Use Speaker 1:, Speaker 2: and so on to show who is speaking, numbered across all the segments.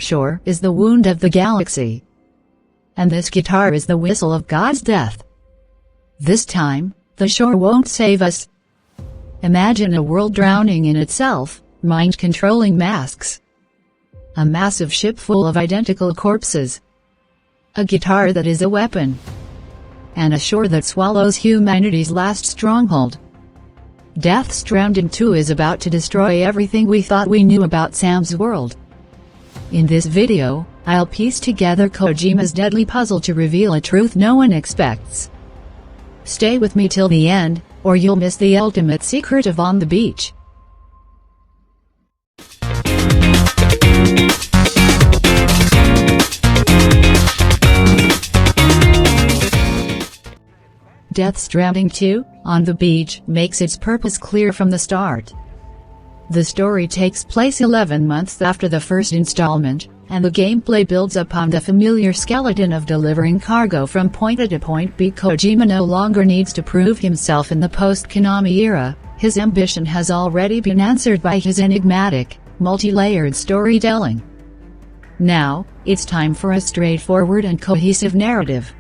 Speaker 1: shore is the wound of the galaxy. And this guitar is the whistle of God's death. This time, the shore won't save us. Imagine a world drowning in itself, mind-controlling masks. A massive ship full of identical corpses. A guitar that is a weapon. And a shore that swallows humanity's last stronghold. Death Stranding 2 is about to destroy everything we thought we knew about Sam's world. In this video, I'll piece together Kojima's deadly puzzle to reveal a truth no one expects. Stay with me till the end, or you'll miss the ultimate secret of On the Beach. Death Stranding 2, On the Beach, makes its purpose clear from the start. The story takes place 11 months after the first installment, and the gameplay builds upon the familiar skeleton of delivering cargo from point A to point B. Kojima no longer needs to prove himself in the post-Konami era. His ambition has already been answered by his enigmatic, multi-layered storytelling. Now, it's time for a straightforward and cohesive narrative.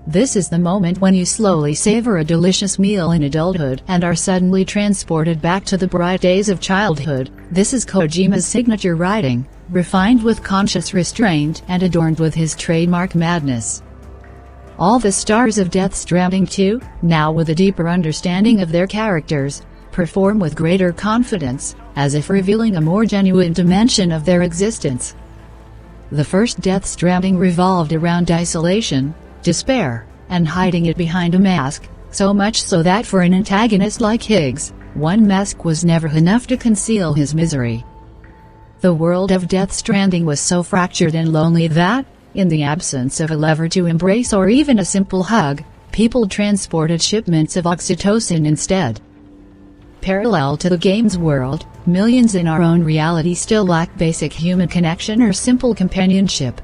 Speaker 1: This is the moment when you slowly savor a delicious meal in adulthood and are suddenly transported back to the bright days of childhood. This is Kojima's signature writing, refined with conscious restraint and adorned with his trademark madness. All the stars of Death Stranding 2, now with a deeper understanding of their characters, perform with greater confidence, as if revealing a more genuine dimension of their existence. The first Death Stranding revolved around isolation, despair, and hiding it behind a mask, so much so that for an antagonist like Higgs, one mask was never enough to conceal his misery. The world of Death Stranding was so fractured and lonely that, in the absence of a lover to embrace or even a simple hug, people transported shipments of oxytocin instead. Parallel to the game's world, millions in our own reality still lack basic human connection or simple companionship.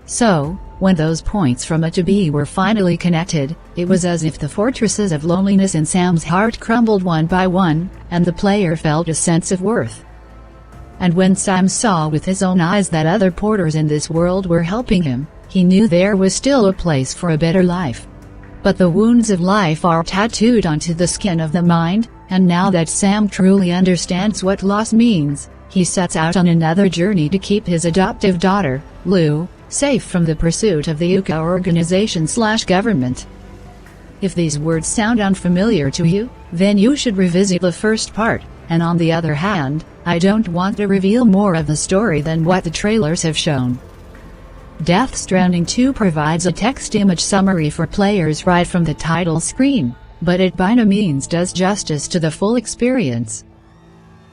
Speaker 1: So, when those points from A to B were finally connected, it was as if the fortresses of loneliness in Sam's heart crumbled one by one, and the player felt a sense of worth. And when Sam saw with his own eyes that other porters in this world were helping him, he knew there was still a place for a better life. But the wounds of life are tattooed onto the skin of the mind, and now that Sam truly understands what loss means, he sets out on another journey to keep his adoptive daughter, Lou, safe from the pursuit of the Yuka organization/government. If these words sound unfamiliar to you, then you should revisit the first part, and on the other hand, I don't want to reveal more of the story than what the trailers have shown. Death Stranding 2 provides a text-image summary for players right from the title screen, but it by no means does justice to the full experience.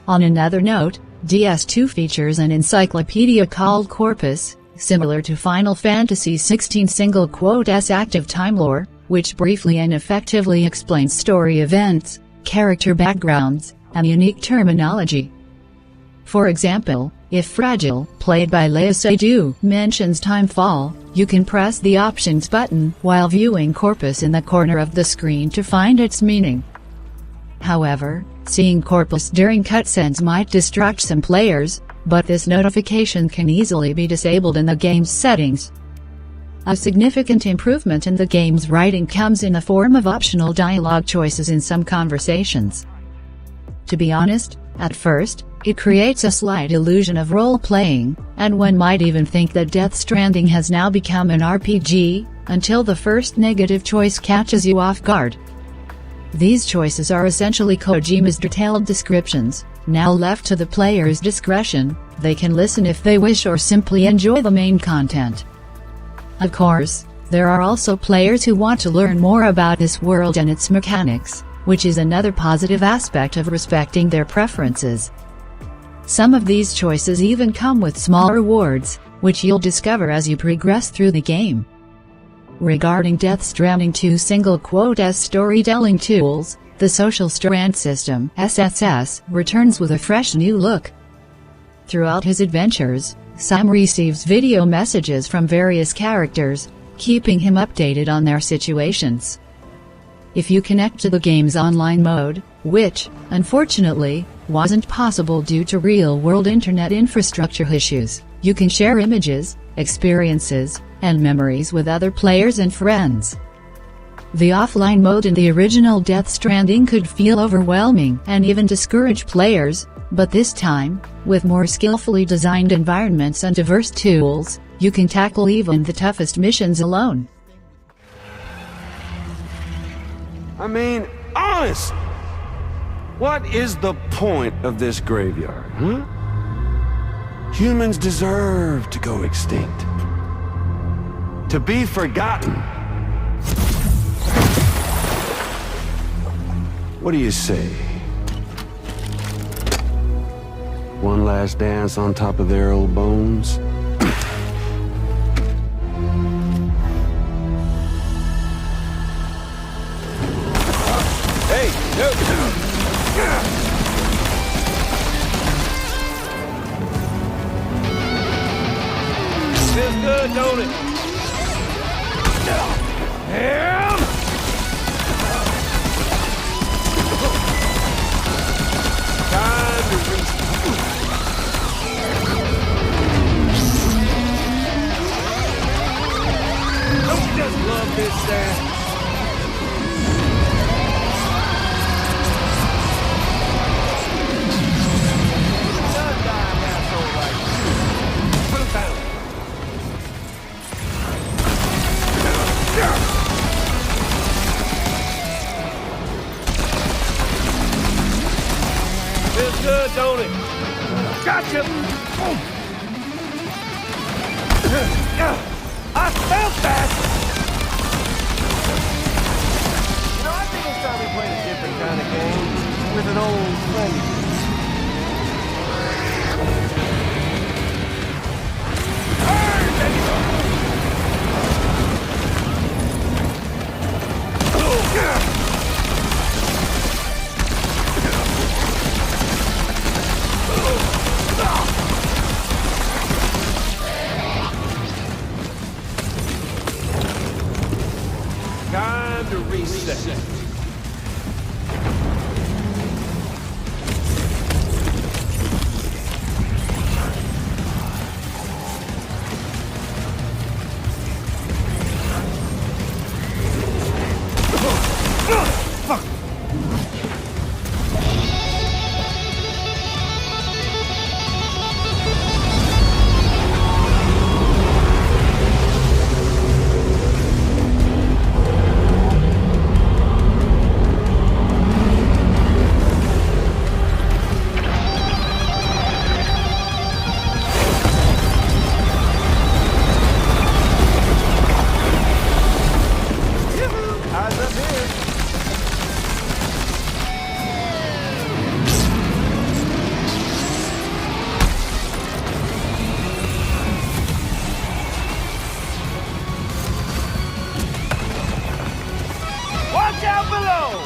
Speaker 1: On another note, DS2 features an encyclopedia called Corpus, similar to Final Fantasy XVI active time lore, which briefly and effectively explains story events, character backgrounds, and unique terminology. For example, if Fragile, played by Lea Seydoux, mentions Timefall, you can press the Options button while viewing Corpus in the corner of the screen to find its meaning. However, seeing Corpus during cutscenes might distract some players, but this notification can easily be disabled in the game's settings. A significant improvement in the game's writing comes in the form of optional dialogue choices in some conversations. To be honest, at first, it creates a slight illusion of role-playing, and one might even think that Death Stranding has now become an RPG, until the first negative choice catches you off guard. These choices are essentially Kojima's detailed descriptions. Now left to the player's discretion, they can listen if they wish or simply enjoy the main content. Of course, there are also players who want to learn more about this world and its mechanics, which is another positive aspect of respecting their preferences. Some of these choices even come with small rewards, which you'll discover as you progress through the game. Regarding Death Stranding 2's storytelling tools, the Social Strand System (SSS) returns with a fresh new look. Throughout his adventures, Sam receives video messages from various characters, keeping him updated on their situations. If you connect to the game's online mode, which, unfortunately, wasn't possible due to real-world internet infrastructure issues, You can share images, experiences, and memories with other players and friends. The offline mode in the original Death Stranding could feel overwhelming and even discourage players, but this time, with more skillfully designed environments and diverse tools, you can tackle even the toughest missions alone.
Speaker 2: I mean, honest! What is the point of this graveyard, huh? Humans deserve to go extinct. To be forgotten. What do you say? One last dance on top of their old bones? Hey, no! Feels good, don't it? Damn! Time to reach. Don't you just love this stand? Feels good, don't it? Gotcha! I felt that! You know, I think it's time we played a different kind of game with an old friend. Time to reset. Fuck! Down below!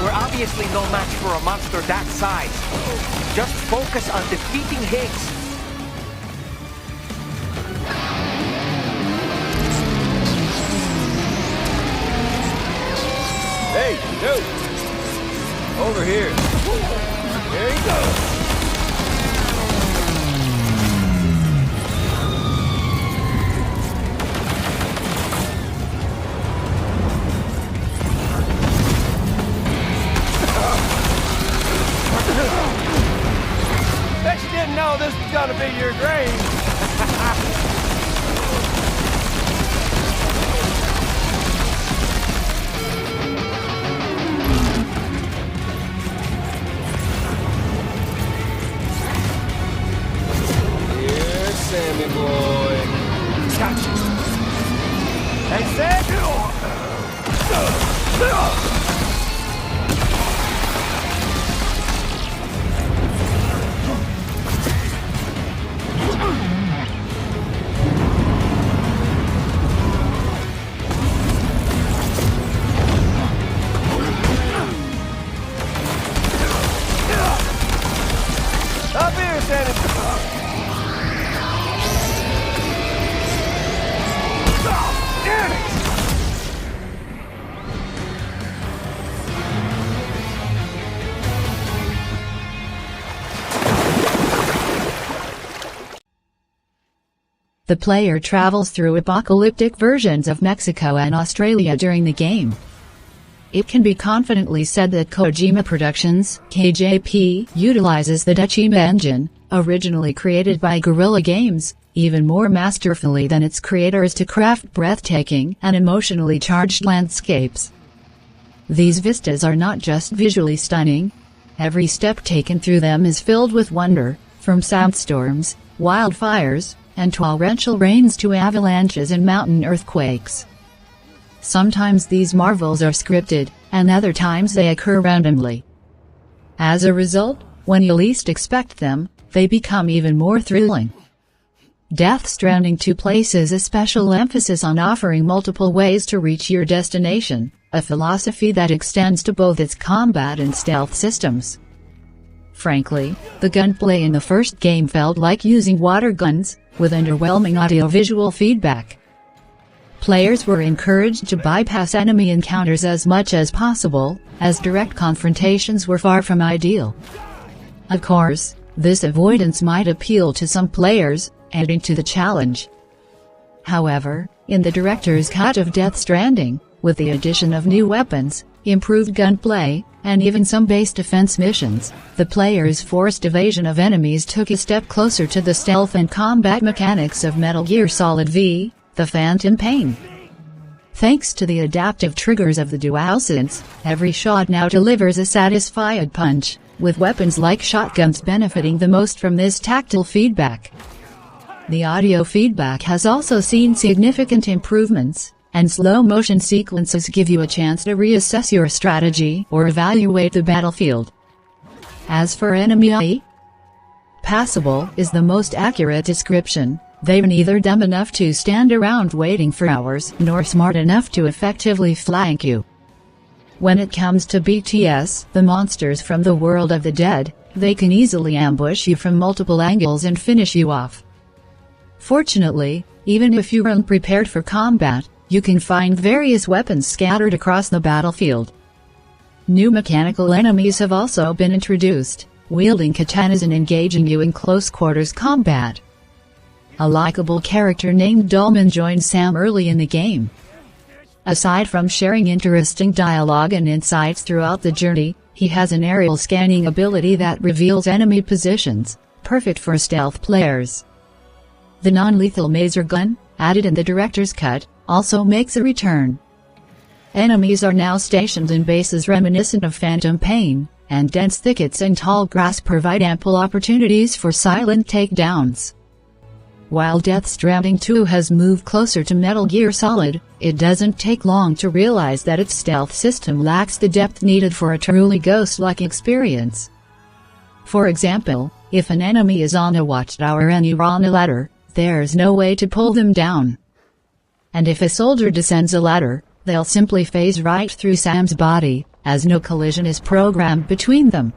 Speaker 3: We're obviously no match for a monster that size. Just focus on defeating Higgs.
Speaker 2: Hey, dude! Over here. There you go. Bet you didn't know this was gonna be your grave. Here's Sammy boy. Gotcha. Hey, Sam. Up here, Santa. Damn it!
Speaker 1: The player travels through apocalyptic versions of Mexico and Australia during the game. It can be confidently said that Kojima Productions (KJP) utilizes the Kojima engine, originally created by Guerrilla Games, even more masterfully than its creators to craft breathtaking and emotionally charged landscapes. These vistas are not just visually stunning. Every step taken through them is filled with wonder, from sandstorms, wildfires, and torrential rains to avalanches and mountain earthquakes. Sometimes these marvels are scripted, and other times they occur randomly. As a result, when you least expect them, they become even more thrilling. Death Stranding 2 places a special emphasis on offering multiple ways to reach your destination, a philosophy that extends to both its combat and stealth systems. Frankly, the gunplay in the first game felt like using water guns, with underwhelming audio-visual feedback. Players were encouraged to bypass enemy encounters as much as possible, as direct confrontations were far from ideal. Of course, this avoidance might appeal to some players, adding to the challenge. However, in the director's cut of Death Stranding, with the addition of new weapons, improved gunplay, and even some base defense missions, the player's forced evasion of enemies took a step closer to the stealth and combat mechanics of Metal Gear Solid V, The Phantom Pain. Thanks to the adaptive triggers of the DualSense, every shot now delivers a satisfying punch, with weapons like shotguns benefiting the most from this tactile feedback. The audio feedback has also seen significant improvements, and slow-motion sequences give you a chance to reassess your strategy or evaluate the battlefield. As for enemy AI, passable is the most accurate description. They're neither dumb enough to stand around waiting for hours, nor smart enough to effectively flank you. When it comes to BTS, the monsters from the world of the dead, they can easily ambush you from multiple angles and finish you off. Fortunately, even if you're unprepared for combat, you can find various weapons scattered across the battlefield. New mechanical enemies have also been introduced, wielding katanas and engaging you in close-quarters combat. A likable character named Dolman joins Sam early in the game. Aside from sharing interesting dialogue and insights throughout the journey, he has an aerial scanning ability that reveals enemy positions, perfect for stealth players. The non-lethal maser gun, added in the director's cut, also makes a return. Enemies are now stationed in bases reminiscent of Phantom Pain, and dense thickets and tall grass provide ample opportunities for silent takedowns. While Death Stranding 2 has moved closer to Metal Gear Solid, it doesn't take long to realize that its stealth system lacks the depth needed for a truly ghost-like experience. For example, if an enemy is on a watchtower and you're on a ladder, there's no way to pull them down. And if a soldier descends a ladder, they'll simply phase right through Sam's body, as no collision is programmed between them.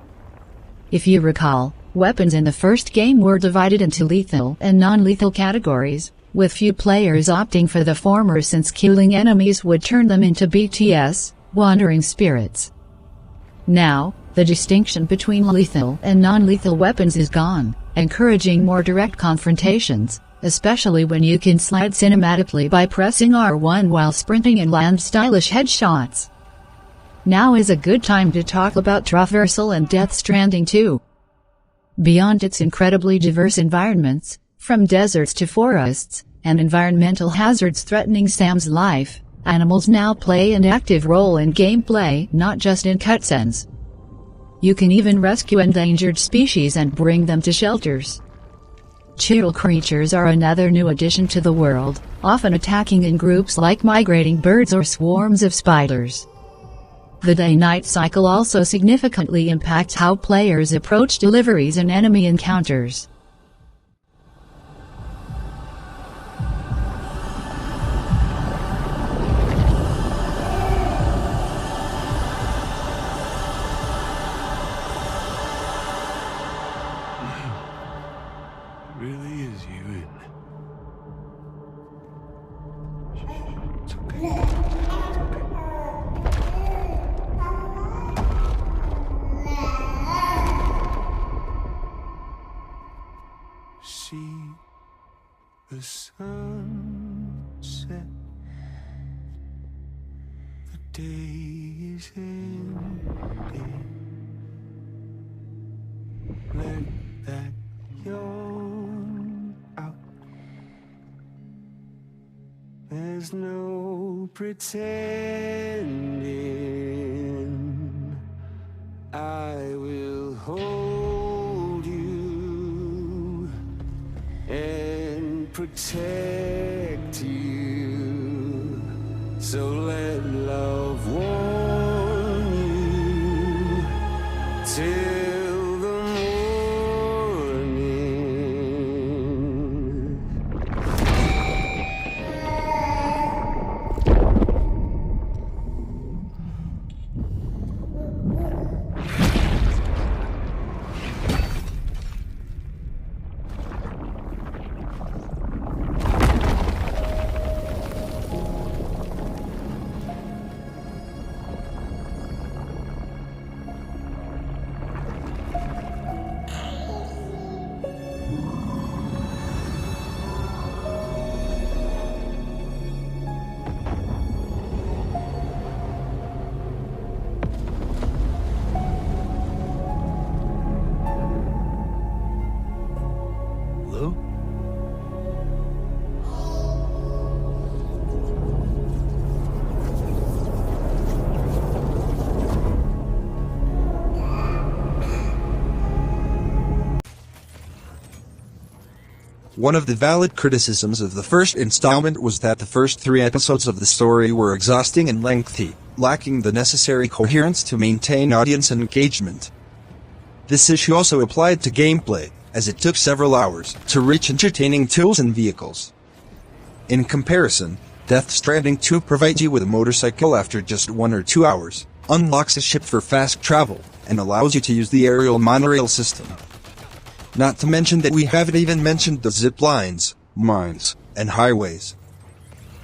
Speaker 1: If you recall, weapons in the first game were divided into lethal and non-lethal categories, with few players opting for the former since killing enemies would turn them into BTS, wandering spirits. Now, the distinction between lethal and non-lethal weapons is gone, encouraging more direct confrontations, especially when you can slide cinematically by pressing R1 while sprinting and land stylish headshots. Now is a good time to talk about traversal and Death Stranding 2. Beyond its incredibly diverse environments, from deserts to forests, and environmental hazards threatening Sam's life, animals now play an active role in gameplay, not just in cutscenes. You can even rescue endangered species and bring them to shelters. Chill creatures are another new addition to the world, often attacking in groups like migrating birds or swarms of spiders. The day-night cycle also significantly impacts how players approach deliveries and enemy encounters.
Speaker 2: Really is you, isn't it? It's okay. See the sun. set. The day is ending. Let that yawn out. There's no pretending. I will hold you and protect you. So let love warm you till the morning.
Speaker 4: Lou?
Speaker 5: One of the valid criticisms of the first installment was that the first 3 episodes of the story were exhausting and lengthy, lacking the necessary coherence to maintain audience engagement. This issue also applied to gameplay, as it took several hours to reach entertaining tools and vehicles. In comparison, Death Stranding 2 provides you with a motorcycle after just 1 or 2 hours, unlocks a ship for fast travel, and allows you to use the aerial monorail system. Not to mention that we haven't even mentioned the zip lines, mines, and highways.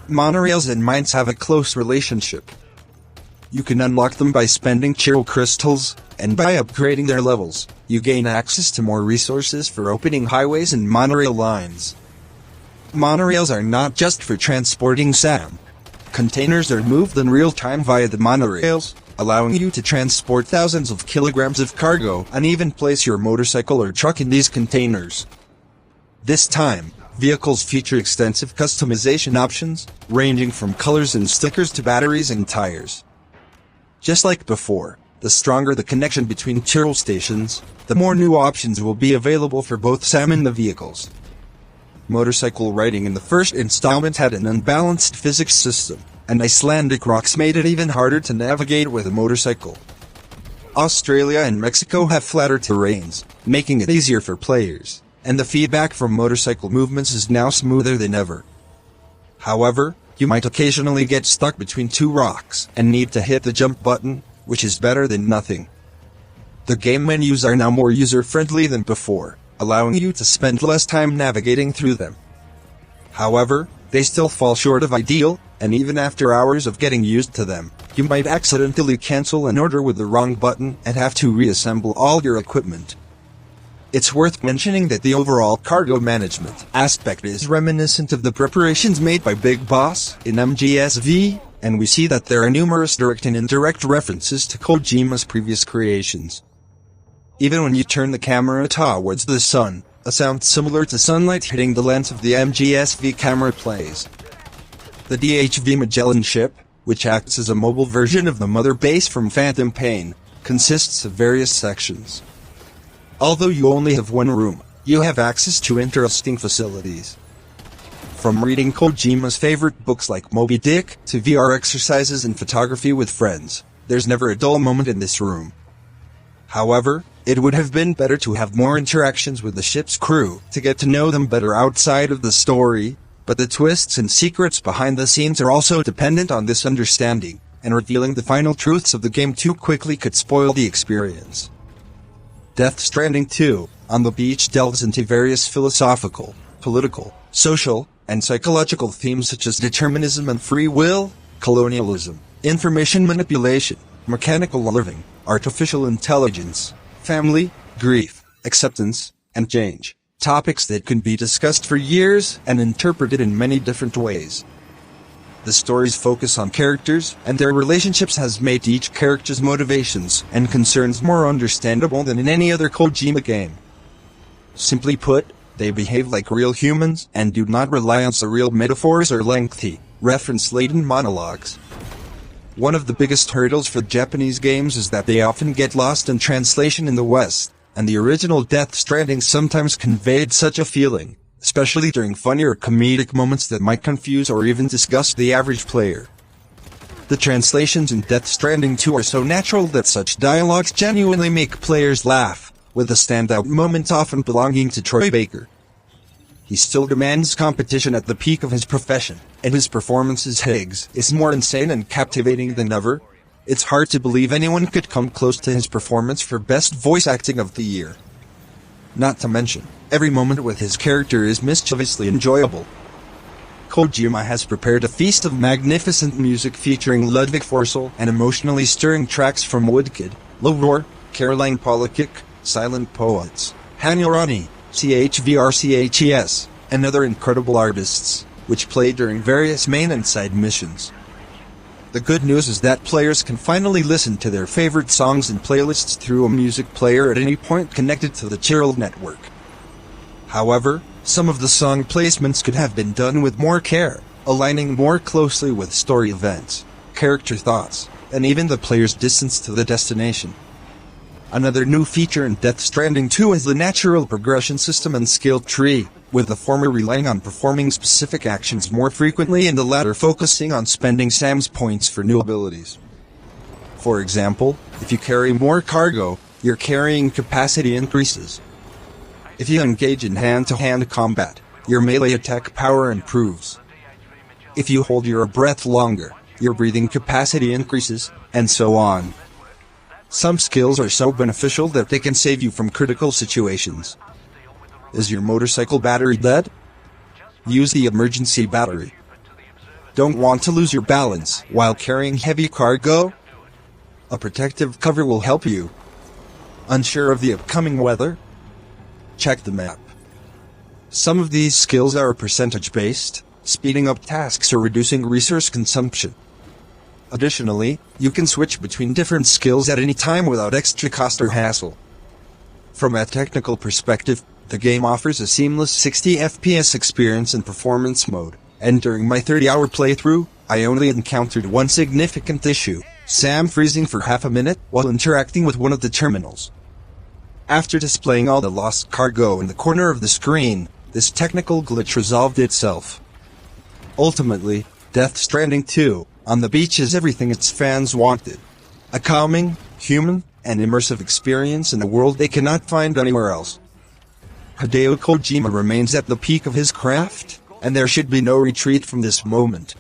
Speaker 5: Monorails and mines have a close relationship. You can unlock them by spending Chiro crystals, and by upgrading their levels, you gain access to more resources for opening highways and monorail lines. Monorails are not just for transporting SAM. Containers are moved in real time via the monorails, allowing you to transport thousands of kilograms of cargo and even place your motorcycle or truck in these containers. This time, vehicles feature extensive customization options, ranging from colors and stickers to batteries and tires. Just like before, the stronger the connection between Tyrol stations, the more new options will be available for both SAM and the vehicles. Motorcycle riding in the first installment had an unbalanced physics system, and Icelandic rocks made it even harder to navigate with a motorcycle. Australia and Mexico have flatter terrains, making it easier for players, and the feedback from motorcycle movements is now smoother than ever. However, you might occasionally get stuck between 2 rocks and need to hit the jump button, which is better than nothing. The game menus are now more user-friendly than before, allowing you to spend less time navigating through them. However, they still fall short of ideal, and even after hours of getting used to them, you might accidentally cancel an order with the wrong button and have to reassemble all your equipment. It's worth mentioning that the overall cargo management aspect is reminiscent of the preparations made by Big Boss in MGSV, and we see that there are numerous direct and indirect references to Kojima's previous creations. Even when you turn the camera towards the sun, a sound similar to sunlight hitting the lens of the MGSV camera plays. The DHV Magellan ship, which acts as a mobile version of the mother base from Phantom Pain, consists of various sections. Although you only have 1 room, you have access to interesting facilities. From reading Kojima's favorite books like Moby Dick to VR exercises and photography with friends, there's never a dull moment in this room. However, it would have been better to have more interactions with the ship's crew to get to know them better outside of the story, but the twists and secrets behind the scenes are also dependent on this understanding, and revealing the final truths of the game too quickly could spoil the experience. Death Stranding 2, On the Beach delves into various philosophical, political, social, and psychological themes such as determinism and free will, colonialism, information manipulation, mechanical living, artificial intelligence, family, grief, acceptance, and change. Topics that can be discussed for years and interpreted in many different ways. The story's focus on characters and their relationships has made each character's motivations and concerns more understandable than in any other Kojima game. Simply put, they behave like real humans and do not rely on surreal metaphors or lengthy, reference-laden monologues. One of the biggest hurdles for Japanese games is that they often get lost in translation in the West, and the original Death Stranding sometimes conveyed such a feeling, especially during funny or comedic moments that might confuse or even disgust the average player. The translations in Death Stranding 2 are so natural that such dialogues genuinely make players laugh, with a standout moment often belonging to Troy Baker. He still demands competition at the peak of his profession, and his performance as Higgs is more insane and captivating than ever. It's hard to believe anyone could come close to his performance for Best Voice Acting of the Year. Not to mention, every moment with his character is mischievously enjoyable. Kojima has prepared a feast of magnificent music featuring Ludwig Forssell and emotionally stirring tracks from Woodkid, Low Roar, Caroline Polachek, Silent Poets, Hanyurani, CHVRCHES, and other incredible artists, which play during various main and side missions. The good news is that players can finally listen to their favorite songs and playlists through a music player at any point connected to the Chiral network. However, some of the song placements could have been done with more care, aligning more closely with story events, character thoughts, and even the player's distance to the destination. Another new feature in Death Stranding 2 is the natural progression system and skill tree, with the former relying on performing specific actions more frequently and the latter focusing on spending SAM's points for new abilities. For example, if you carry more cargo, your carrying capacity increases. If you engage in hand-to-hand combat, your melee attack power improves. If you hold your breath longer, your breathing capacity increases, and so on. Some skills are so beneficial that they can save you from critical situations. Is your motorcycle battery dead? Use the emergency battery. Don't want to lose your balance while carrying heavy cargo? A protective cover will help you. Unsure of the upcoming weather? Check the map. Some of these skills are percentage-based, speeding up tasks or reducing resource consumption. Additionally, you can switch between different skills at any time without extra cost or hassle. From a technical perspective, the game offers a seamless 60 FPS experience in performance mode, and during my 30-hour playthrough, I only encountered one significant issue: Sam freezing for half a minute while interacting with one of the terminals. After displaying all the lost cargo in the corner of the screen, this technical glitch resolved itself. Ultimately, Death Stranding 2 on the beach is everything its fans wanted. A calming, human, and immersive experience in a world they cannot find anywhere else. Hideo Kojima remains at the peak of his craft, and there should be no retreat from this moment.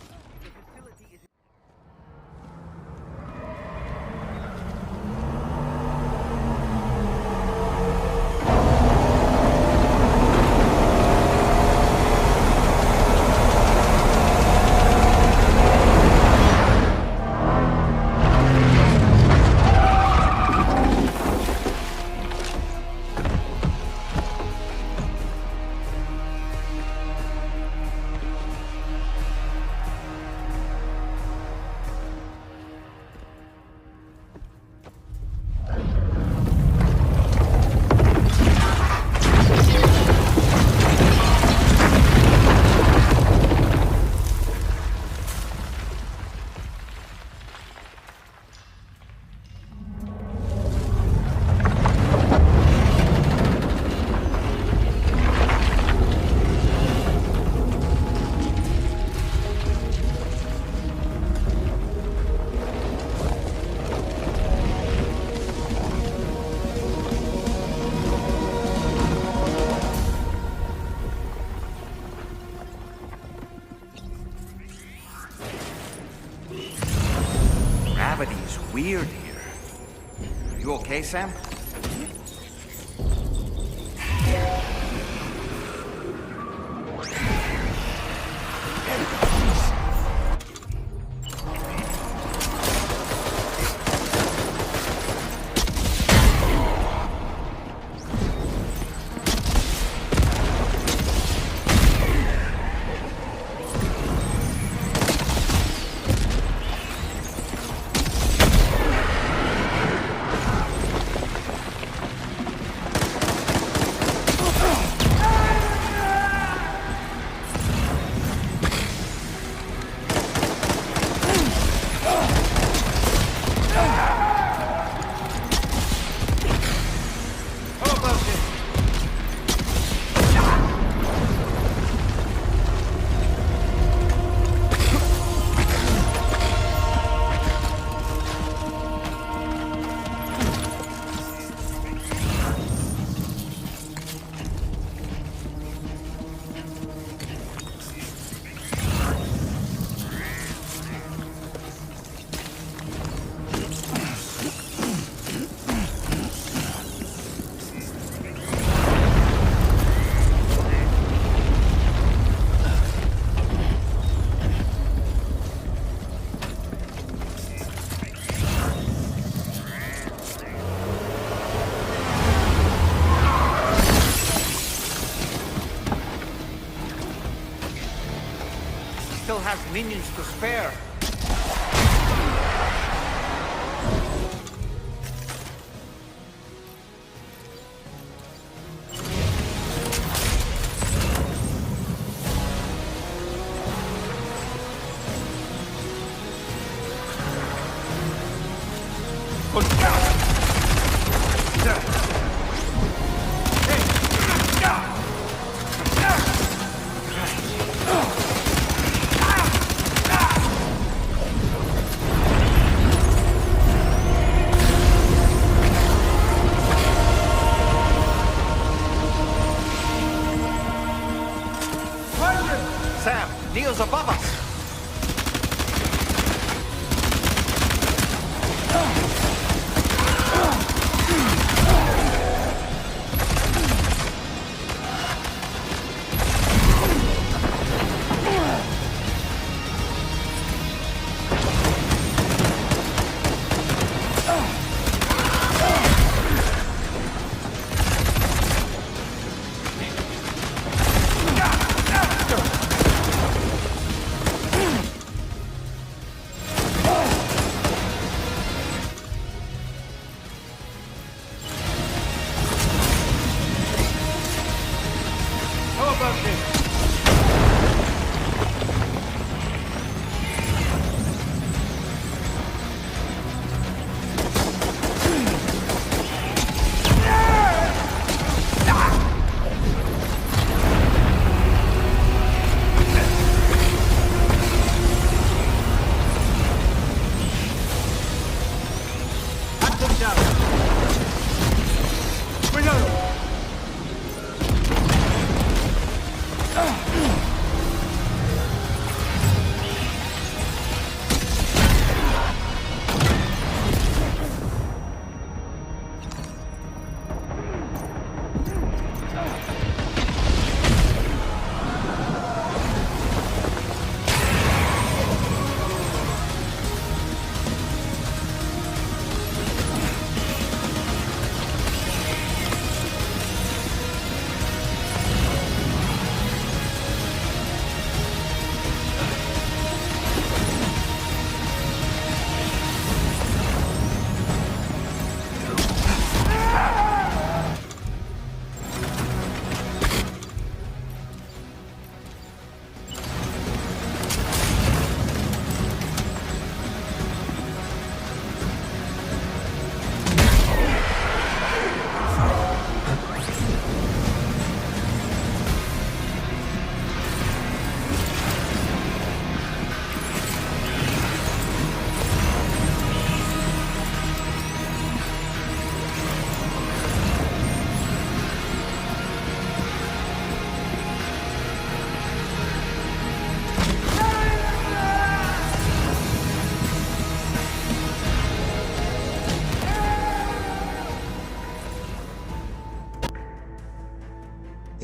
Speaker 3: Gravity's weird here. You okay, Sam? has minions to spare. Sam, Neo's above us.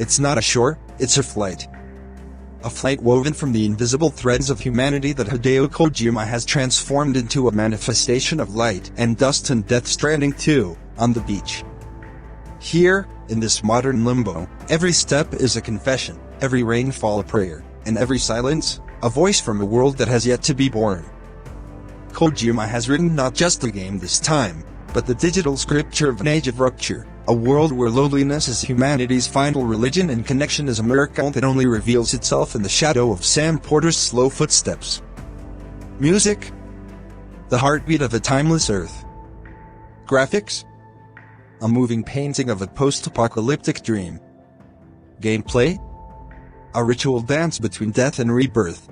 Speaker 5: It's not a shore, it's a flight. A flight woven from the invisible threads of humanity that Hideo Kojima has transformed into a manifestation of light and dust in Death Stranding 2, on the beach. Here, in this modern limbo, every step is a confession, every rainfall a prayer, and every silence, a voice from a world that has yet to be born. Kojima has written not just the game this time, but the digital scripture of an age of rupture, a world where loneliness is humanity's final religion and connection is a miracle that only reveals itself in the shadow of Sam Porter's slow footsteps. Music? The heartbeat of a timeless earth. Graphics? A moving painting of a post-apocalyptic dream. Gameplay? A ritual dance between death and rebirth.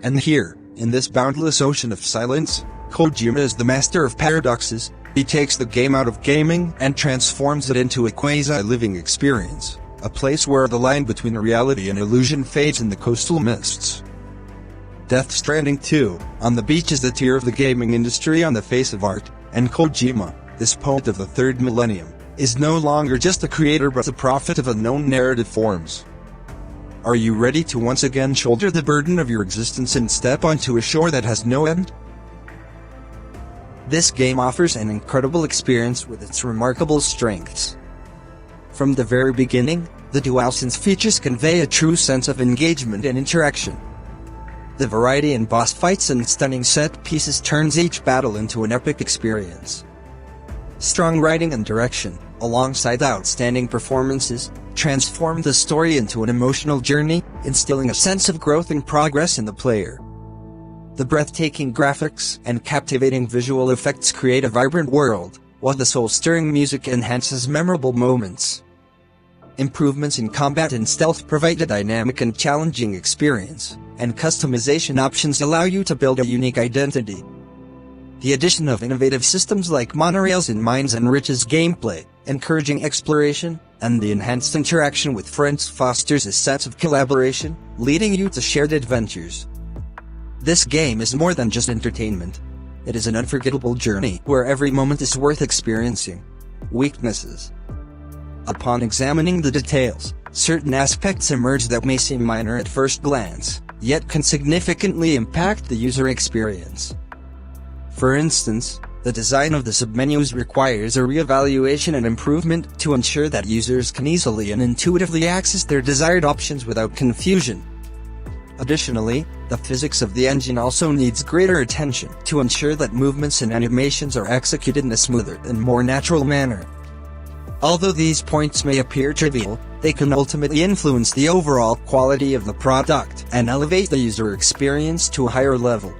Speaker 5: And here, in this boundless ocean of silence, Kojima is the master of paradoxes. He takes the game out of gaming and transforms it into a quasi-living experience, a place where the line between reality and illusion fades in the coastal mists. Death Stranding 2, on the beach is the tear of the gaming industry on the face of art, and Kojima, this poet of the third millennium, is no longer just a creator but a prophet of unknown narrative forms. Are you ready to once again shoulder the burden of your existence and step onto a shore that has no end? This game offers an incredible experience with its remarkable strengths. From the very beginning, the DualSense features convey a true sense of engagement and interaction. The variety in boss fights and stunning set pieces turns each battle into an epic experience. Strong writing and direction, alongside outstanding performances, transform the story into an emotional journey, instilling a sense of growth and progress in the player. The breathtaking graphics and captivating visual effects create a vibrant world, while the soul-stirring music enhances memorable moments. Improvements in combat and stealth provide a dynamic and challenging experience, and customization options allow you to build a unique identity. The addition of innovative systems like monorails and mines enriches gameplay, encouraging exploration, and the enhanced interaction with friends fosters a sense of collaboration, leading you to shared adventures. This game is more than just entertainment. It is an unforgettable journey where every moment is worth experiencing. Weaknesses. Upon examining the details, certain aspects emerge that may seem minor at first glance, yet can significantly impact the user experience. For instance, the design of the submenus requires a re-evaluation and improvement to ensure that users can easily and intuitively access their desired options without confusion. Additionally, the physics of the engine also needs greater attention to ensure that movements and animations are executed in a smoother and more natural manner. Although these points may appear trivial, they can ultimately influence the overall quality of the product and elevate the user experience to a higher level.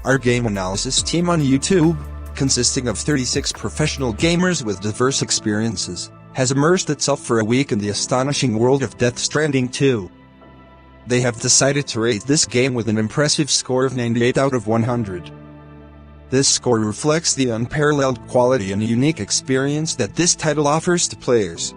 Speaker 5: Our game analysis team on YouTube, consisting of 36 professional gamers with diverse experiences, has immersed itself for a week in the astonishing world of Death Stranding 2. They have decided to rate this game with an impressive score of 98 out of 100. This score reflects the unparalleled quality and unique experience that this title offers to players.